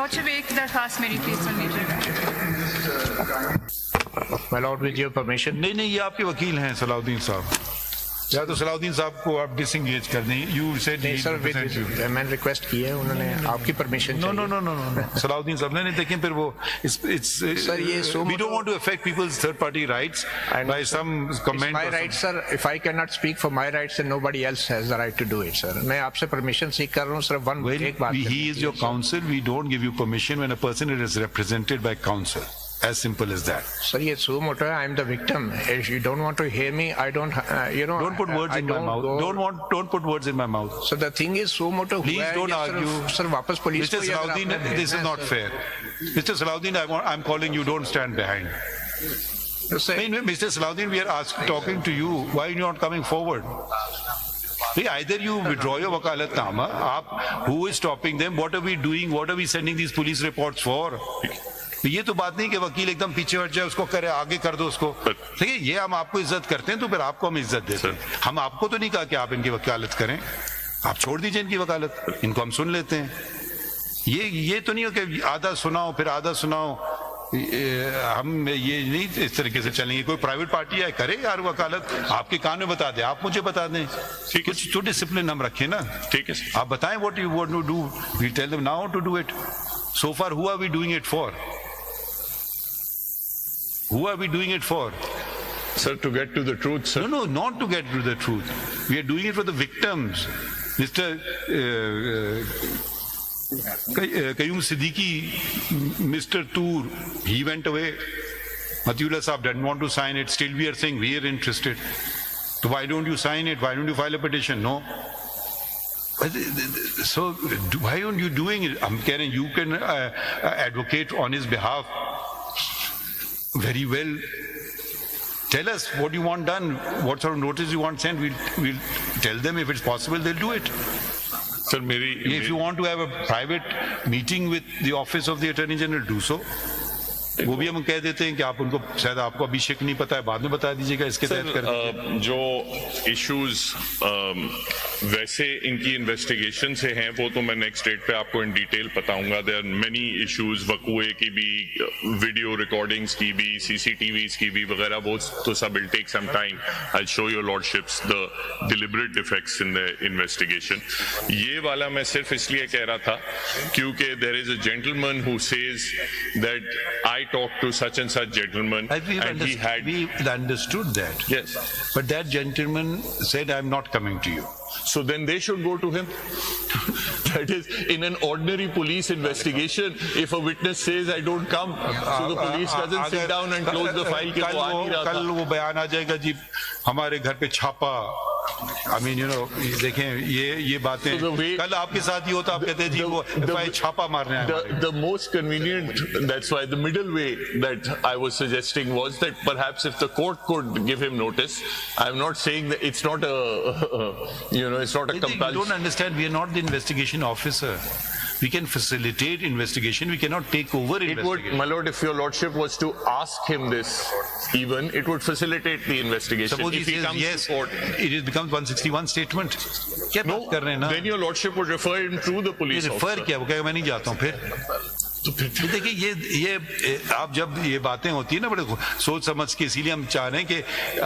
لارڈشپ ایک درخواست میری پلیز سن لیجیے گا. My lord, with your permission. نہیں یہ آپ کے وکیل ہیں صلاح الدین صاحب, یا تو صلاح الدین صاحب کو آپ ڈس انگیج کر دیں. یو سیڈ نہیں سر, میں نے ریکویسٹ کی ہے, انہوں نے آپ کی پرمیشن. نو صلاح الدین صاحب نے دیکھیں پھر وہ سر یہ we don't want to affect people's third party rights by some comment. My right, sir. If I cannot speak for my rights, then nobody else has the right to do it, sir. میں آپ سے permission سیکھ کر رہا ہوں صرف ایک بات. He is your counsel. We don't give you permission when a person is represented by counsel. As simple as that. Sir, یہ سو موٹو ہے. I am the victim. If you don't want to hear me, I don't. Don't put words in my mouth. Don't put words in my mouth. So the thing is, so moto. Please don't argue. Sir, वापस police को. Mr. Salahuddin, this is not fair. Mr. Salahuddin, I'm calling you. Don't stand behind. Mr. Salahuddin, we are talking to you. Why are you not coming forward? Either you withdraw your wakalatnama. Who is stopping them? What are we doing? What are we sending these police reports for? یہ تو بات نہیں کہ وکیل ایک دم پیچھے ہٹ جائے, اس کو کرے آگے کر دو اس کو. دیکھیے یہ ہم آپ کو عزت کرتے ہیں تو پھر آپ کو ہم عزت دیتے ہیں. ہم آپ کو تو نہیں کہا کہ آپ ان کی وکالت کریں, آپ چھوڑ دیجئے ان کی وکالت, ان کو ہم سن لیتے ہیں. یہ تو نہیں ہو کہ آدھا سناؤ پھر آدھا سناؤ. ہم یہ نہیں اس طریقے سے چلیں گے. کوئی پرائیویٹ پارٹی ہے کرے یار وکالت, آپ کے کان میں بتا دیں, آپ مجھے بتا دیں. کچھ تو ڈسپلن ہم رکھیں نا. ٹھیک ہے آپ بتائیں what you want to do. We tell them now to do it. So far who are we doing it for? Who are we doing it for? Sir, to get to the truth, sir. No, not to get to the truth. We are doing it for the victims. Mr. Qayyum Siddiqui, Mr. Toor, he went away. Matiullah Sahab didn't want to sign it. Still we are saying we are interested. So why don't you sign it? Why don't you file a petition? No. So why aren't you doing it? I'm saying you can advocate on his behalf. Very well. Tell us what you want done, what sort of notice you want sent. We'll tell them if it's possible, they'll do it. Sir, if you want to have a private meeting with the office of the Attorney General, do so. وہ بھی ہم کہہ دیتے ہیں کہ آپ ان کو شاید آپ کو ابھی شک نہیں پتا ہے, بعد میں بتا دیجیے گا اس کے تحت کر دیجیے. جو ایشوز ویسے ان کی انویسٹیگیشن سے ہیں وہ تو میں نیکسٹ ڈیٹ پہ آپ کو ان ڈیٹیل بتاؤں گا. دیر آر مینی ایشوز, وقوعے کی بھی, ویڈیو ریکارڈنگس کی بھی, CCTVs کی بھی وغیرہ, وہ تو سب will take some time. I show your lordships the deliberate defects in the investigation. یہ والا میں صرف اس لیے کہہ رہا تھا کیونکہ there is a gentleman who says that I talked to such and such gentleman and he had... We understood that. Yes. But that gentleman said, I'm not coming to you. So then they should go to him. That is, in an ordinary police investigation, if a witness says I don't come, so the police doesn't sit down and close the file. کل وہ بیان آ جائے گا جی ہمارے گھر پہ چھاپا. I mean, you know, دیکھیں یہ باتیں کل آپ کے ساتھ ہی ہوتا, آپ کہتے ہیں جی وہ چھاپا مارنے آئے. The most convenient, that's why the middle way that I was suggesting was that perhaps if the court could give him notice. I'm not saying that it's not a it's not a compulsion. You don't understand, we are not the investigation officer. We can facilitate investigation, we cannot take over investigation. My lord, if your lordship was to ask him this, even it would facilitate the investigation. Suppose if he says comes yes, to court, it becomes 161 statement. No, then your lordship would refer him to the police officer. Refer کیا, وہ کہے گا میں نہیں جاتا ہوں. پھر دیکھیے یہ آپ جب یہ باتیں ہوتی ہیں نا بڑے سوچ سمجھ کے, اسی لیے ہم چاہ رہے ہیں کہ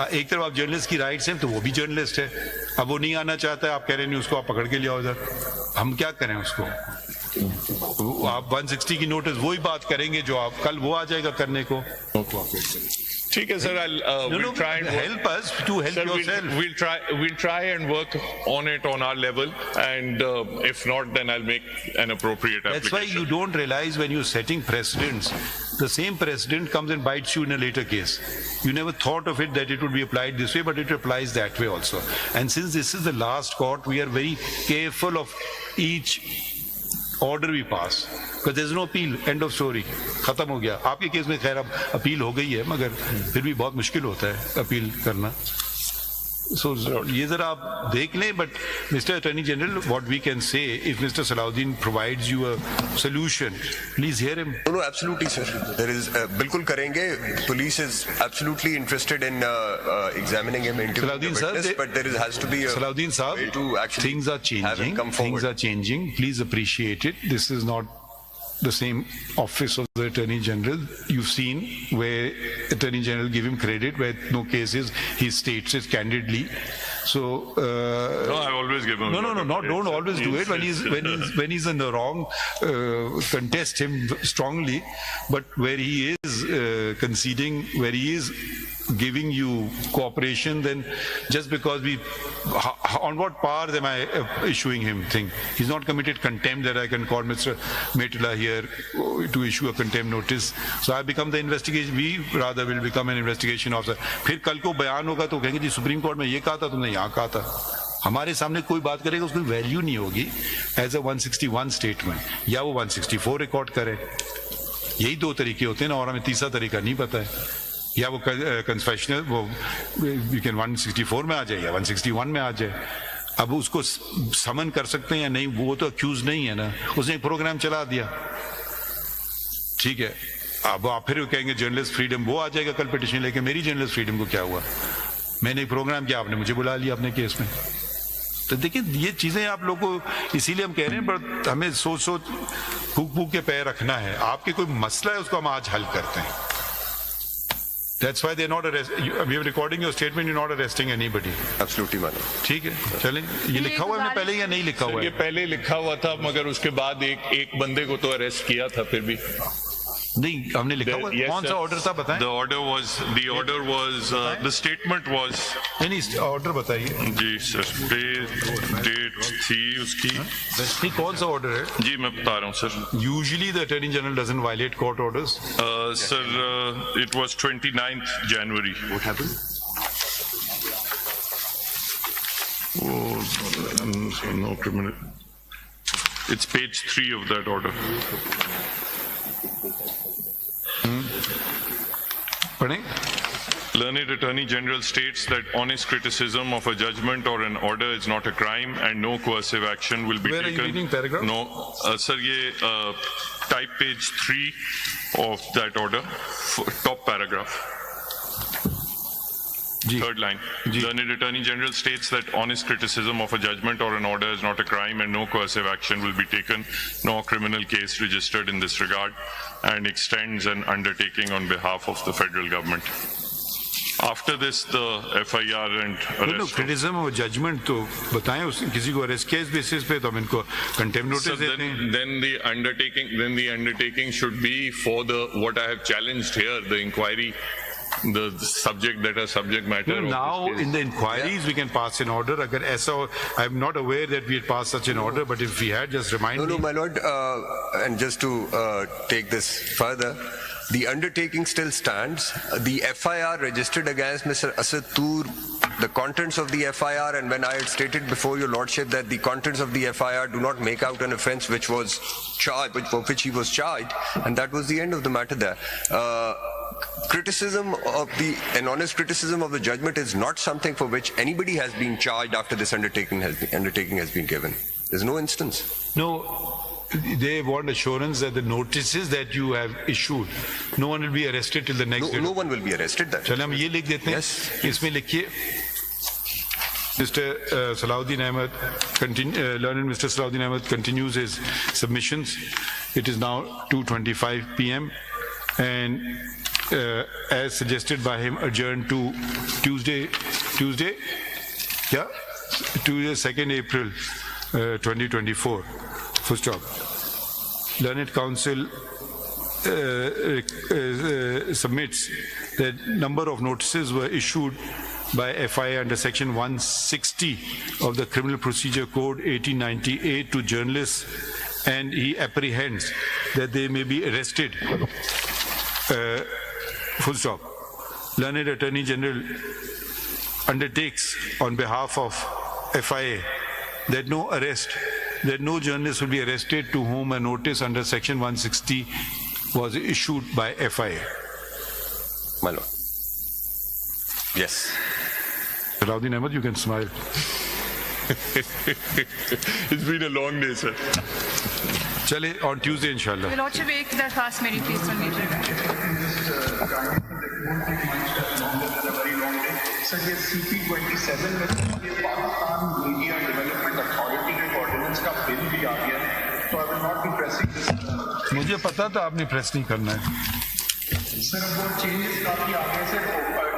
ایک طرف آپ جرنلسٹ کی رائٹس ہیں تو وہ بھی جرنلسٹ ہے. اب وہ نہیں آنا چاہتا ہے, آپ کہہ رہے ہیں اس کو آپ پکڑ کے لے آؤ ادھر, ہم کیا کریں اس کو. آپ 160 کی نوٹس وہی بات کریں گے جو آپ کل وہ آ جائے گا کرنے کو. ٹھیک ہے سر, we'll try and help us to help sir, yourself. We'll try and work on it on our level, and if not, then I'll make an appropriate application. That's why you don't realize when you're setting precedents, the same precedent comes and bites you in a later case. You never thought of it that it would be applied this way, but it applies that way also. And since this is the last court, we are very careful of each order we pass, because there is no appeal, end of story, ختم ہو گیا. آپ کے case میں خیر اب appeal ہو گئی ہے, مگر پھر بھی بہت مشکل ہوتا ہے اپیل کرنا. So یہ ذرا آپ دیکھ لیں. But Mr. Attorney General, what we can say, if Mr. Salahuddin provides you a solution, please hear him. No, absolutely, sir. There is بالکل کریں گے. Police is absolutely interested in examining him, interviewing the witness, but there has to be a Salahuddin Sahab, way to actually things are changing. Things are changing. Please appreciate it. This is not the same office of the Attorney General. You've seen where Attorney General give him credit, where no cases, he states it candidly. So no, I always give him. Don't always do it. When he's in the wrong, contest him strongly. But where he is conceding, where he is giving you cooperation, then just because on what powers am I issuing him thing? He's not committed contempt that I can call Mr. Metula here to issue a contempt notice. So I become the investigation. We rather will become an investigation officer. फिर कल को बयान होगा तो कहेंगे जी supreme court में ये कहा था, तुमने यहाँ कहा था. हमारे सामने कोई बात करेगा, उसकी वैल्यू नहीं होगी एज अ 161 स्टेटमेंट, या वो 164 रिकॉर्ड करे. यही दो तरीके होते हैं ना, और हमें तीसरा तरीका नहीं पता है. या वो कन्फेशनल, वो यू कैन 164 में आ जाए या 161 में आ जाए. अब उसको समन कर सकते हैं या नहीं, वो तो अक्यूज नहीं है ना, उसने एक प्रोग्राम चला दिया, ठीक है. अब आप फिर कहेंगे जर्नलिस्ट फ्रीडम, वो आ जाएगा कल पिटिशन लेके, मेरी जर्नलिस्ट फ्रीडम को क्या हुआ, मैंने एक प्रोग्राम किया, आपने मुझे बुला लिया अपने केस में. तो देखिए ये चीजें आप लोग को, इसीलिए हम कह रहे हैं, पर हमें सोच फूक के पैर रखना है. आपके कोई मसला है उसको हम आज हल करते हैं. That's why they're not arresting. We are recording your statement. You're not arresting anybody. Absolutely, madam. ठीक है, चलें. ये लिखा हुआ है पहले या नहीं लिखा हुआ है? ये पहले लिखा हुआ था, मगर उसके बाद एक बंदे को तो अरेस्ट किया था. फिर भी नहीं, हमने लिखा हुआ. कौन सा ऑर्डर था बताएं? The order was the statement was. नहीं, ऑर्डर बताइए जी सर. डेट थी उसकी. नहीं, कौन सा ऑर्डर है? जी मैं बता रहा हूँ sir. Usually the Attorney General doesn't violate court orders. Sir, it was 29th January. What happened? Oh, no criminal. It's page 3 of that order. पढ़ें. Learned Attorney General states that honest criticism of a judgment or an order is not a crime and no coercive action will be Where taken. are you reading paragraph? No, sir, ये type page 3 of that order, top paragraph. Third line. Learned Attorney General states that honest criticism of a judgment or an order is not a crime and no coercive action will be taken, no criminal case registered in this regard, and extends an undertaking on behalf of the federal government. After this, the FIR and arrest. No, criticism of judgment तो बताएं, किसी को arrest case basis पे तो हम इनको contempt notice देते हैं. Then the undertaking should be for the what I have challenged here, the inquiry, the subject matter. No, now in the inquiries we can pass an order. Agar aisa, I'm not aware that we had passed such an order, but if we had, just remind me. No, my lord, and just to take this further, the undertaking still stands. The FIR registered against Mr. Asad Tur, the contents of the FIR, and when I had stated before your lordship that the contents of the FIR do not make out an offence which was charged, for which he was charged, and that was the end of the matter there. Criticism of an honest criticism of the judgment is not something for which anybody has been charged after this undertaking has been given. There's no instance. No, they want assurance that the notices that you have issued, no one will be arrested till the next day. No one will be arrested then. चलिए हम ये लिख देते हैं. Yes. इसमें लिखिए Mr. Salahuddin Ahmed, learned Mr. Salahuddin Ahmed continues his submissions. It is now 2:25 p.m. and as suggested by him, adjourned to Tuesday, 2nd April 2024. Full stop. Learned Counsel submits that number of notices were issued by FIA under section 160 of the Criminal Procedure Code 1898 to journalists, and he apprehends that they may be arrested. Full stop. Learned Attorney General undertakes on behalf of FIA that no journalist will be arrested to whom a notice under section 160 was issued by FIA. My lord. Yes. Salahuddin Ahmed, you can smile. It's been a long day, sir. चले on Tuesday इंशाल्लाह. Lordship एक दरखास्त मेरी please सुन लीजिएगा. Sir ये CP27 में ये Pakistan media development authority के ऑर्डिनेंस का बिल भी आ गया है so I will not be pressing this. مجھے پتا تھا آپ نے پریس نہیں کرنا ہے. Sir, اب وہ changes کافی آگے سے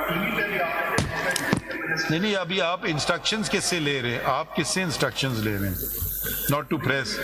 TV پہ بھی آپ نے نہیں ابھی آپ انسٹرکشنز کس سے لے رہے ہیں, آپ کس سے انسٹرکشنز لے رہے ہیں؟ Not to press.